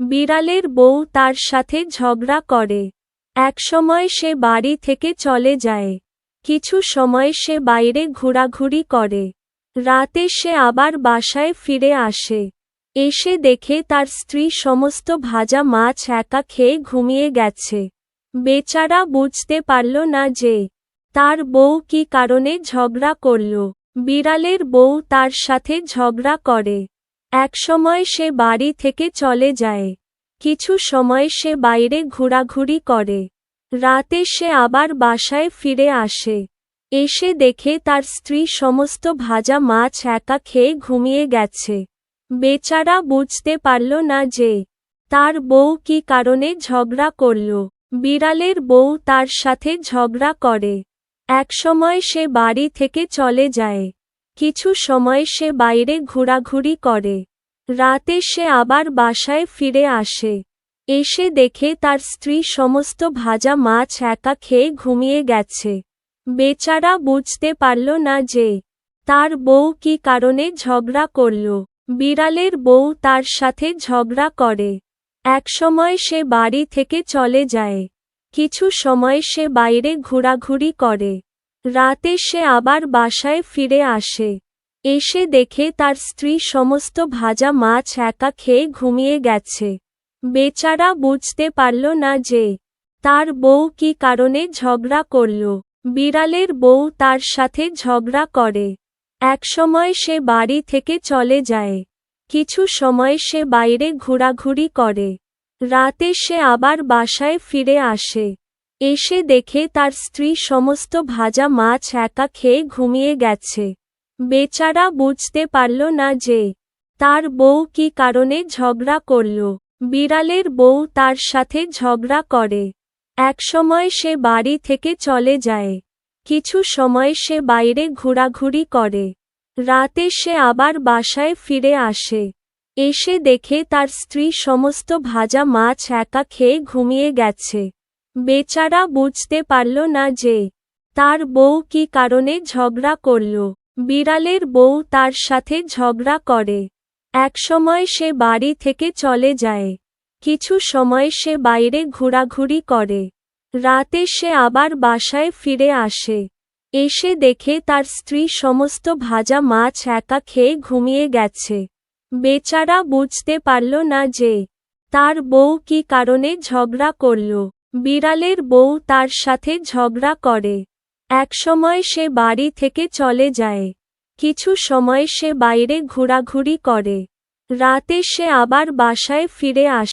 বিড়ালের বউ তার সাথে ঝগড়া করে। একসময় সে বাড়ি থেকে চলে যায়। কিছু সময় সে বাইরে ঘোরাঘুরি করে। রাতে সে আবার বাসায় ফিরে আসে। এসে দেখে তার স্ত্রী সমস্ত ভাজা মাছ একা খেয়ে ঘুমিয়ে গেছে। বেচারা বুঝতে পারল না যে তার বউ কী কারণে ঝগড়া করল। বিড়ালের বউ তার সাথে ঝগড়া করে। একসময় সে বাড়ি থেকে চলে যায়। কিছু সময় সে বাইরে ঘোরাঘুরি করে। রাতে সে আবার বাসায় ফিরে আসে। এসে দেখে তার স্ত্রী সমস্ত ভাজা মাছ একা খেয়ে ঘুমিয়ে গেছে। বেচারা বুঝতে পারল না যে তার বউ কী কারণে ঝগড়া করল। বিড়ালের বউ তার সাথে ঝগড়া করে। একসময় সে বাড়ি থেকে চলে যায়। কিছু সময় সে বাইরে ঘোরাঘুরি করে। রাতে সে আবার বাসায় ফিরে আসে। এসে দেখে তার স্ত্রী সমস্ত ভাজা মাছ একা খেয়ে ঘুমিয়ে গেছে। বেচারা বুঝতে পারল না যে তার বউ কী কারণে ঝগড়া করল। বিড়ালের বউ তার সাথে ঝগড়া করে। একসময় সে বাড়ি থেকে চলে যায়। কিছু সময় সে বাইরে ঘোরাঘুরি করে। রাতে সে আবার বাসায় ফিরে আসে। এসে দেখে তার স্ত্রী সমস্ত ভাজা মাছ একা খেয়ে ঘুমিয়ে গেছে। বেচারা বুঝতে পারল না যে তার বউ কী কারণে ঝগড়া করল। বিড়ালের বউ তার সাথে ঝগড়া করে। একসময় সে বাড়ি থেকে চলে যায়। কিছু সময় সে বাইরে ঘোরাঘুরি করে। রাতে সে আবার বাসায় ফিরে আসে। এসে দেখে তার স্ত্রী সমস্ত ভাজা মাছ একা খেয়ে ঘুমিয়ে গেছে। বেচারা বুঝতে পারল না যে তার বউ কী কারণে ঝগড়া করল। বিড়ালের বউ তার সাথে ঝগড়া করে। একসময় সে বাড়ি থেকে চলে যায়। কিছু সময় সে বাইরে ঘোরাঘুরি করে। রাতে সে আবার বাসায় ফিরে আসে। এসে দেখে তার স্ত্রী সমস্ত ভাজা মাছ একা খেয়ে ঘুমিয়ে গেছে। বেচারা বুঝতে পারল না যে তার বউ কী কারণে ঝগড়া করল। বিড়ালের বউ তার সাথে ঝগড়া করে। একসময় সে বাড়ি থেকে চলে যায়। কিছু সময় সে বাইরে ঘোরাঘুরি করে। রাতে সে আবার বাসায় ফিরে আসে। এসে দেখে তার স্ত্রী সমস্ত ভাজা মাছ একা খেয়ে ঘুমিয়ে গেছে। বেচারা বুঝতে পারল না যে তার বউ কী কারণে ঝগড়া করল। বিড়ালের বউ তার সাথে ঝগড়া করে। একসময় সে বাড়ি থেকে চলে যায়। কিছু সময় সে বাইরে ঘোরাঘুরি করে। রাতে সে আবার বাসায় ফিরে আসে।